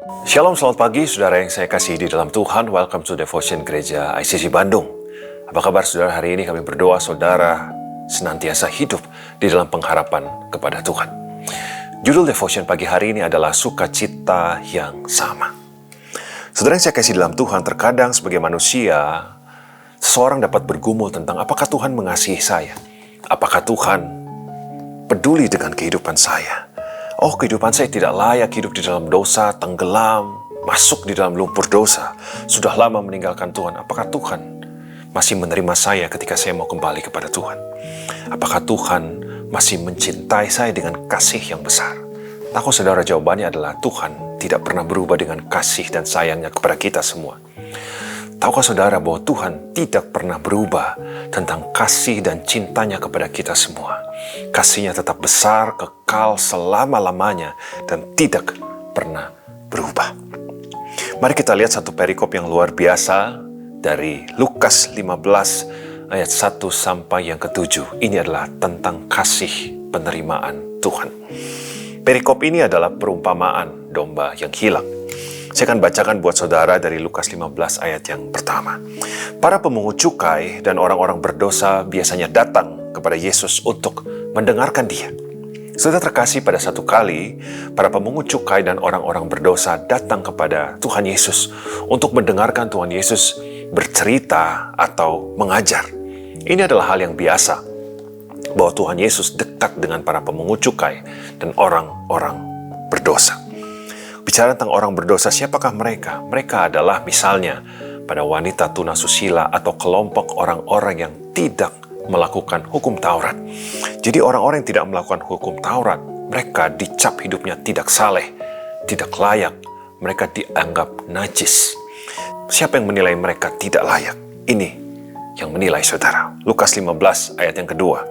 Shalom, selamat pagi saudara yang saya kasih di dalam Tuhan. Welcome to Devotion Gereja ICC Bandung. Apa kabar saudara? Hari ini kami berdoa saudara senantiasa hidup di dalam pengharapan kepada Tuhan. Judul Devotion pagi hari ini adalah Sukacita yang Sama. Saudara yang saya kasih di dalam Tuhan, terkadang sebagai manusia, seseorang dapat bergumul tentang apakah Tuhan mengasihi saya? Apakah Tuhan peduli dengan kehidupan saya? Oh, kehidupan saya tidak layak hidup di dalam dosa, tenggelam, masuk di dalam lumpur dosa. Sudah lama meninggalkan Tuhan. Apakah Tuhan masih menerima saya ketika saya mau kembali kepada Tuhan? Apakah Tuhan masih mencintai saya dengan kasih yang besar? Tahu saudara, jawabannya adalah Tuhan tidak pernah berubah dengan kasih dan sayangnya kepada kita semua. Tahukah saudara bahwa Tuhan tidak pernah berubah tentang kasih dan cintanya kepada kita semua? Kasihnya tetap besar, kekal selama-lamanya, dan tidak pernah berubah. Mari kita lihat satu perikop yang luar biasa dari Lukas 15 ayat 1 sampai yang ke-7. Ini adalah tentang kasih penerimaan Tuhan. Perikop ini adalah perumpamaan domba yang hilang. Saya akan bacakan buat saudara dari Lukas 15 ayat yang pertama. Para pemungut cukai dan orang-orang berdosa biasanya datang kepada Yesus untuk mendengarkan dia. Sudah terkasih, pada satu kali, para pemungut cukai dan orang-orang berdosa datang kepada Tuhan Yesus untuk mendengarkan Tuhan Yesus bercerita atau mengajar. Ini adalah hal yang biasa, bahwa Tuhan Yesus dekat dengan para pemungut cukai dan orang-orang berdosa. Bicara tentang orang berdosa, siapakah mereka? Mereka adalah misalnya pada wanita tunasusila atau kelompok orang-orang yang tidak melakukan hukum Taurat. Jadi orang-orang yang tidak melakukan hukum Taurat, mereka dicap hidupnya tidak saleh, tidak layak, mereka dianggap najis. Siapa yang menilai mereka tidak layak? Ini yang menilai saudara. Lukas 15 ayat yang kedua.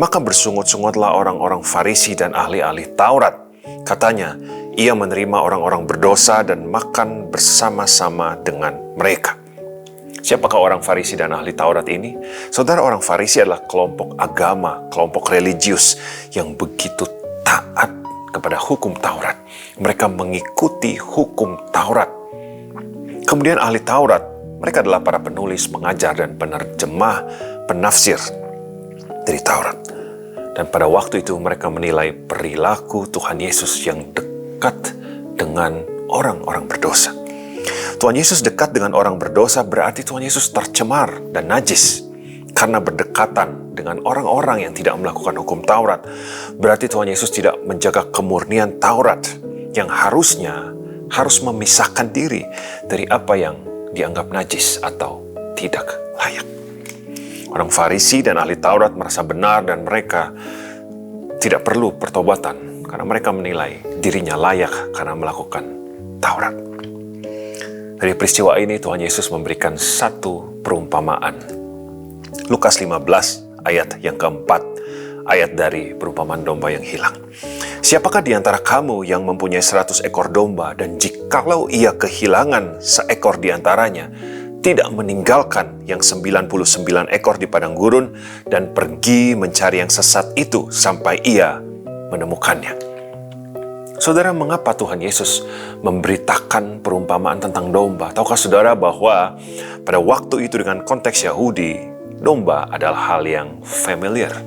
Maka bersungut-sungutlah orang-orang Farisi dan ahli-ahli Taurat. Katanya, ia menerima orang-orang berdosa dan makan bersama-sama dengan mereka. Siapakah orang Farisi dan ahli Taurat ini? Saudara, orang Farisi adalah kelompok agama, kelompok religius yang begitu taat kepada hukum Taurat. Mereka mengikuti hukum Taurat. Kemudian ahli Taurat, mereka adalah para penulis, pengajar, dan penerjemah, penafsir dari Taurat. Dan pada waktu itu mereka menilai perilaku Tuhan Yesus yang dekat dengan orang-orang berdosa. Tuhan Yesus dekat dengan orang berdosa berarti Tuhan Yesus tercemar dan najis. Karena berdekatan dengan orang-orang yang tidak melakukan hukum Taurat, berarti Tuhan Yesus tidak menjaga kemurnian Taurat yang harusnya harus memisahkan diri dari apa yang dianggap najis atau tidak layak. Orang Farisi dan ahli Taurat merasa benar dan mereka tidak perlu pertobatan karena mereka menilai dirinya layak karena melakukan Taurat. Dari peristiwa ini Tuhan Yesus memberikan satu perumpamaan. Lukas 15 ayat yang keempat, ayat dari perumpamaan domba yang hilang. Siapakah di antara kamu yang mempunyai 100 ekor domba dan jikalau ia kehilangan seekor di antaranya, tidak meninggalkan yang 99 ekor di padang gurun dan pergi mencari yang sesat itu sampai ia menemukannya. Saudara, mengapa Tuhan Yesus memberitakan perumpamaan tentang domba? Tahukah saudara bahwa pada waktu itu dengan konteks Yahudi, domba adalah hal yang familiar.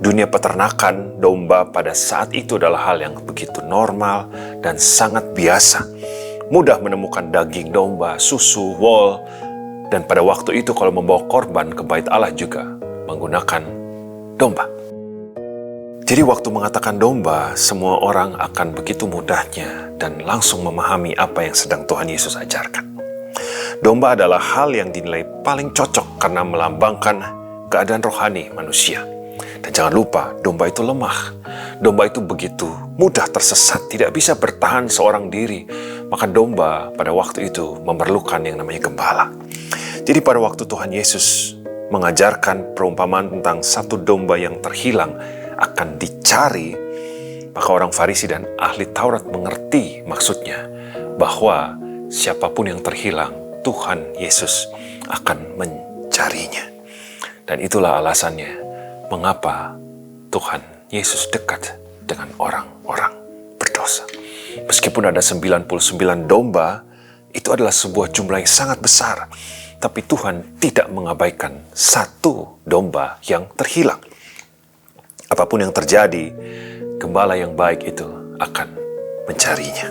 Dunia peternakan domba pada saat itu adalah hal yang begitu normal dan sangat biasa. Mudah menemukan daging domba, susu, wol, dan pada waktu itu kalau membawa korban ke bait Allah juga menggunakan domba. Jadi waktu mengatakan domba, semua orang akan begitu mudahnya dan langsung memahami apa yang sedang Tuhan Yesus ajarkan. Domba adalah hal yang dinilai paling cocok karena melambangkan keadaan rohani manusia. Dan jangan lupa, domba itu lemah. Domba itu begitu mudah tersesat, tidak bisa bertahan seorang diri. Maka domba pada waktu itu memerlukan yang namanya gembala. Jadi pada waktu Tuhan Yesus mengajarkan perumpamaan tentang satu domba yang terhilang akan dicari, maka orang Farisi dan ahli Taurat mengerti maksudnya bahwa siapapun yang terhilang, Tuhan Yesus akan mencarinya. Dan itulah alasannya mengapa Tuhan Yesus dekat dengan orang-orang berdosa. Meskipun ada 99 domba, itu adalah sebuah jumlah yang sangat besar. Tapi Tuhan tidak mengabaikan satu domba yang terhilang. Apapun yang terjadi, gembala yang baik itu akan mencarinya.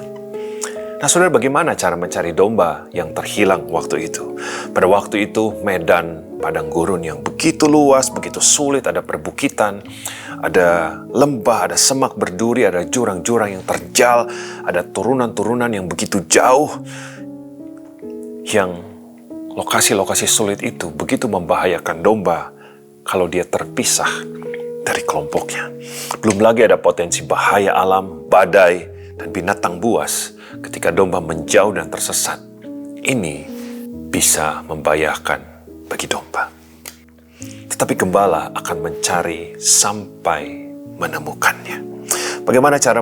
Nah, saudara, bagaimana cara mencari domba yang terhilang waktu itu? Pada waktu itu, medan padang gurun yang begitu luas, begitu sulit, ada perbukitan, ada lembah, ada semak berduri, ada jurang-jurang yang terjal, ada turunan-turunan yang begitu jauh, yang lokasi-lokasi sulit itu begitu membahayakan domba kalau dia terpisah dari kelompoknya. Belum lagi ada potensi bahaya alam, badai, dan binatang buas ketika domba menjauh dan tersesat. Ini bisa membahayakan bagi domba. Tetapi gembala akan mencari sampai menemukannya. Bagaimana cara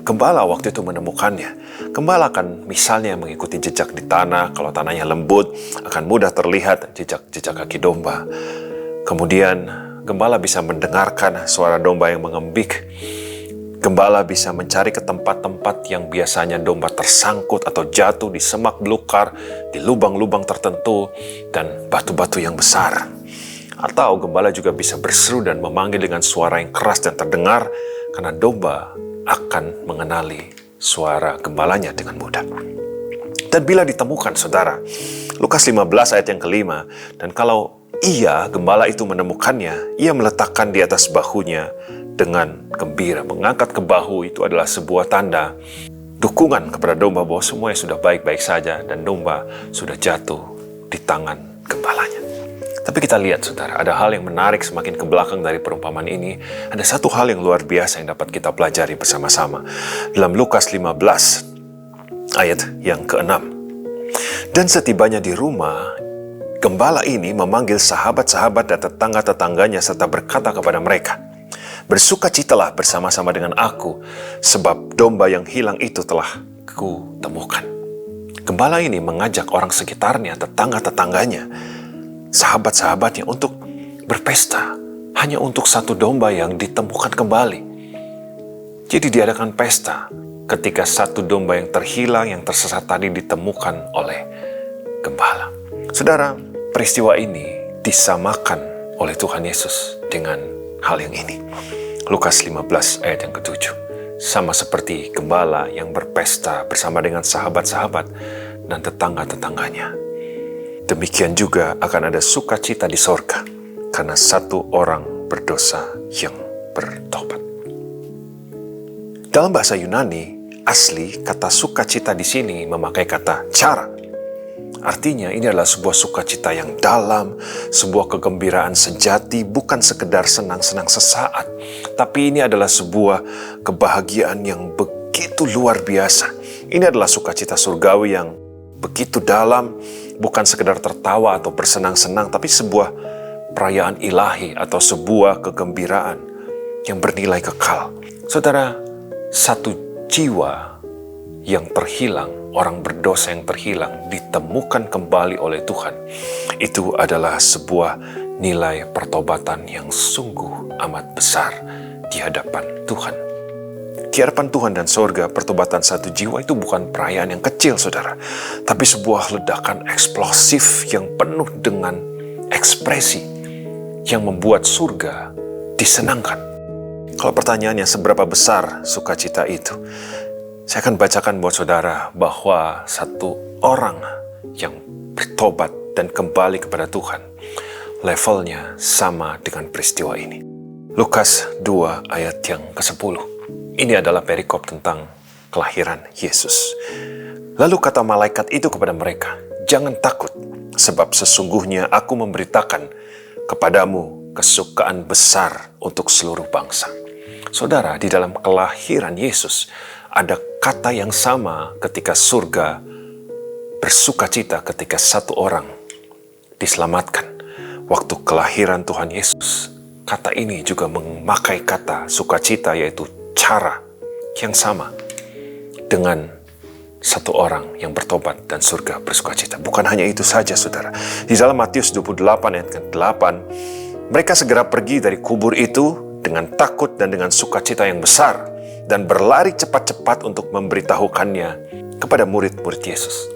gembala waktu itu menemukannya? Gembala akan misalnya mengikuti jejak di tanah. Kalau tanahnya lembut, akan mudah terlihat jejak-jejak kaki domba. Kemudian gembala bisa mendengarkan suara domba yang mengembik. Gembala bisa mencari ke tempat-tempat yang biasanya domba tersangkut atau jatuh di semak belukar, di lubang-lubang tertentu, dan batu-batu yang besar. Atau gembala juga bisa berseru dan memanggil dengan suara yang keras dan terdengar, karena domba akan mengenali suara gembalanya dengan mudah. Dan bila ditemukan, saudara, Lukas 15 ayat yang kelima, dan kalau gembala itu menemukannya, ia meletakkan di atas bahunya dengan gembira. Mengangkat ke bahu itu adalah sebuah tanda dukungan kepada domba bahwa semuanya sudah baik-baik saja dan domba sudah jatuh di tangan gembalanya. Tapi kita lihat, saudara, ada hal yang menarik semakin ke belakang dari perumpamaan ini. Ada satu hal yang luar biasa yang dapat kita pelajari bersama-sama. Dalam Lukas 15 ayat yang ke-6. Dan setibanya di rumah, gembala ini memanggil sahabat-sahabat dan tetangga-tetangganya serta berkata kepada mereka, "Bersukacitalah bersama-sama dengan aku, sebab domba yang hilang itu telah kutemukan." Gembala ini mengajak orang sekitarnya, tetangga-tetangganya, sahabat-sahabatnya untuk berpesta hanya untuk satu domba yang ditemukan kembali. Jadi diadakan pesta ketika satu domba yang terhilang, yang tersesat tadi ditemukan oleh gembala. Saudara, peristiwa ini disamakan oleh Tuhan Yesus dengan hal yang ini. Lukas 15 ayat yang ke-7. Sama seperti gembala yang berpesta bersama dengan sahabat-sahabat dan tetangga-tetangganya. Demikian juga akan ada sukacita di sorga karena satu orang berdosa yang bertobat. Dalam bahasa Yunani, asli kata sukacita di sini memakai kata chara. Artinya ini adalah sebuah sukacita yang dalam, sebuah kegembiraan sejati, bukan sekedar senang-senang sesaat. Tapi ini adalah sebuah kebahagiaan yang begitu luar biasa. Ini adalah sukacita surgawi yang begitu dalam, bukan sekedar tertawa atau bersenang-senang, tapi sebuah perayaan ilahi atau sebuah kegembiraan yang bernilai kekal. Saudara, satu jiwa yang terhilang, orang berdosa yang terhilang, ditemukan kembali oleh Tuhan. Itu adalah sebuah nilai pertobatan yang sungguh amat besar di hadapan Tuhan. Di hadapan Tuhan dan sorga, pertobatan satu jiwa itu bukan perayaan yang kecil, saudara. Tapi sebuah ledakan eksplosif yang penuh dengan ekspresi yang membuat surga disenangkan. Kalau pertanyaannya seberapa besar sukacita itu, saya akan bacakan buat saudara bahwa satu orang yang bertobat dan kembali kepada Tuhan, levelnya sama dengan peristiwa ini. Lukas 2 ayat yang ke-10. Ini adalah perikop tentang kelahiran Yesus. Lalu kata malaikat itu kepada mereka, "Jangan takut, sebab sesungguhnya aku memberitakan kepadamu kesukaan besar untuk seluruh bangsa." Saudara, di dalam kelahiran Yesus, ada kata yang sama ketika surga bersukacita ketika satu orang diselamatkan. Waktu kelahiran Tuhan Yesus, kata ini juga memakai kata sukacita, yaitu cara yang sama dengan satu orang yang bertobat dan surga bersukacita. Bukan hanya itu saja, saudara. Di dalam Matius 28 ayat ke-8, mereka segera pergi dari kubur itu dengan takut dan dengan sukacita yang besar. dan berlari cepat-cepat untuk memberitahukannya kepada murid-murid Yesus.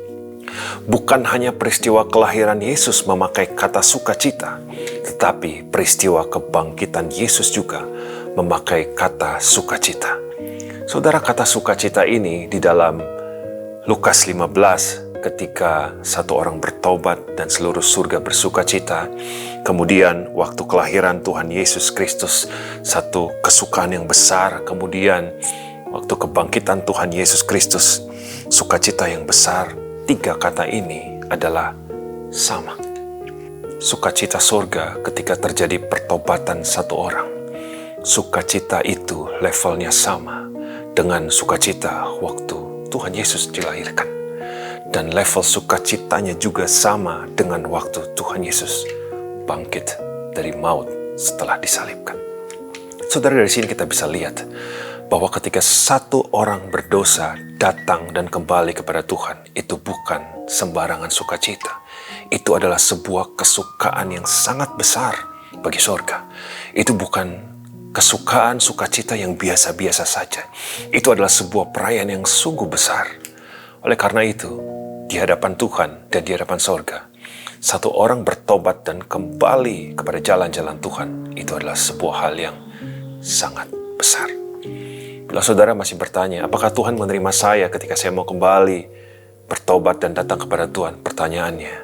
Bukan hanya peristiwa kelahiran Yesus memakai kata sukacita, tetapi peristiwa kebangkitan Yesus juga memakai kata sukacita. Saudara, kata sukacita ini di dalam Lukas 15 ketika satu orang bertobat dan seluruh surga bersukacita. Kemudian waktu kelahiran Tuhan Yesus Kristus, satu kesukaan yang besar. Kemudian waktu kebangkitan Tuhan Yesus Kristus, sukacita yang besar. Tiga kata ini adalah sama. Sukacita surga ketika terjadi pertobatan satu orang. Sukacita itu levelnya sama dengan sukacita waktu Tuhan Yesus dilahirkan. Dan level sukacitanya juga sama dengan waktu Tuhan Yesus bangkit dari maut setelah disalibkan. Saudara, dari sini kita bisa lihat bahwa ketika satu orang berdosa datang dan kembali kepada Tuhan, itu bukan sembarangan sukacita. Itu adalah sebuah kesukaan yang sangat besar bagi surga. Itu bukan kesukaan sukacita yang biasa-biasa saja. Itu adalah sebuah perayaan yang sungguh besar. Oleh karena itu, di hadapan Tuhan dan di hadapan sorga, satu orang bertobat dan kembali kepada jalan-jalan Tuhan, itu adalah sebuah hal yang sangat besar. Bila saudara masih bertanya, apakah Tuhan menerima saya ketika saya mau kembali bertobat dan datang kepada Tuhan? Pertanyaannya,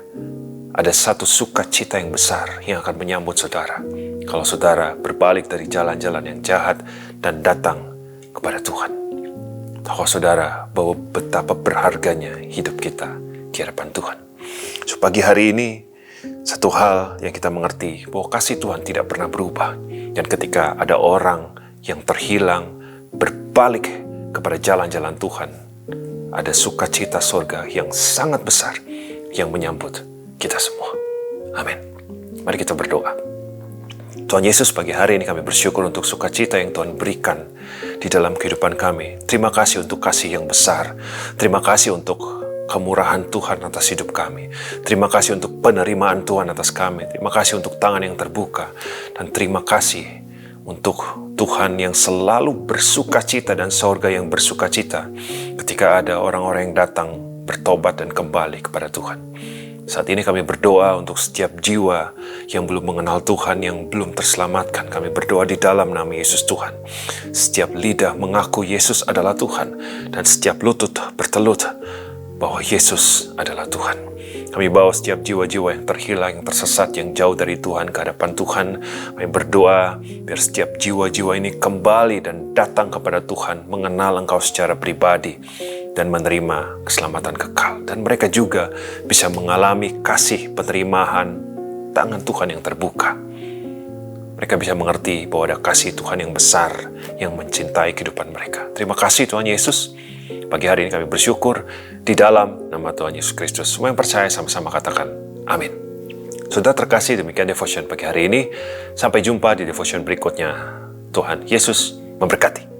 ada satu sukacita yang besar yang akan menyambut saudara kalau saudara berbalik dari jalan-jalan yang jahat dan datang kepada Tuhan. Tahu saudara bahwa betapa berharganya hidup kita di hadapan Tuhan. So, pagi hari ini, satu hal yang kita mengerti bahwa kasih Tuhan tidak pernah berubah. Dan ketika ada orang yang terhilang, berbalik kepada jalan-jalan Tuhan, ada sukacita surga yang sangat besar yang menyambut kita semua. Amin. Mari kita berdoa. Tuhan Yesus, pagi hari ini kami bersyukur untuk sukacita yang Tuhan berikan di dalam kehidupan kami. Terima kasih untuk kasih yang besar. Terima kasih untuk kemurahan Tuhan atas hidup kami. Terima kasih untuk penerimaan Tuhan atas kami. Terima kasih untuk tangan yang terbuka. Dan terima kasih untuk Tuhan yang selalu bersukacita dan sorga yang bersukacita ketika ada orang-orang yang datang bertobat dan kembali kepada Tuhan. Saat ini kami berdoa untuk setiap jiwa yang belum mengenal Tuhan, yang belum terselamatkan. Kami berdoa di dalam nama Yesus Tuhan. Setiap lidah mengaku Yesus adalah Tuhan, dan setiap lutut bertelut bahwa Yesus adalah Tuhan. Kami bawa setiap jiwa-jiwa yang terhilang, yang tersesat, yang jauh dari Tuhan ke hadapan Tuhan. Kami berdoa biar setiap jiwa-jiwa ini kembali dan datang kepada Tuhan, mengenal Engkau secara pribadi, dan menerima keselamatan kekal. Dan mereka juga bisa mengalami kasih penerimaan tangan Tuhan yang terbuka. Mereka bisa mengerti bahwa ada kasih Tuhan yang besar yang mencintai kehidupan mereka. Terima kasih Tuhan Yesus. Pagi hari ini kami bersyukur di dalam nama Tuhan Yesus Kristus. Semua yang percaya sama-sama katakan amin. Sudah terkasih, demikian devotion pagi hari ini. Sampai jumpa di devotion berikutnya. Tuhan Yesus memberkati.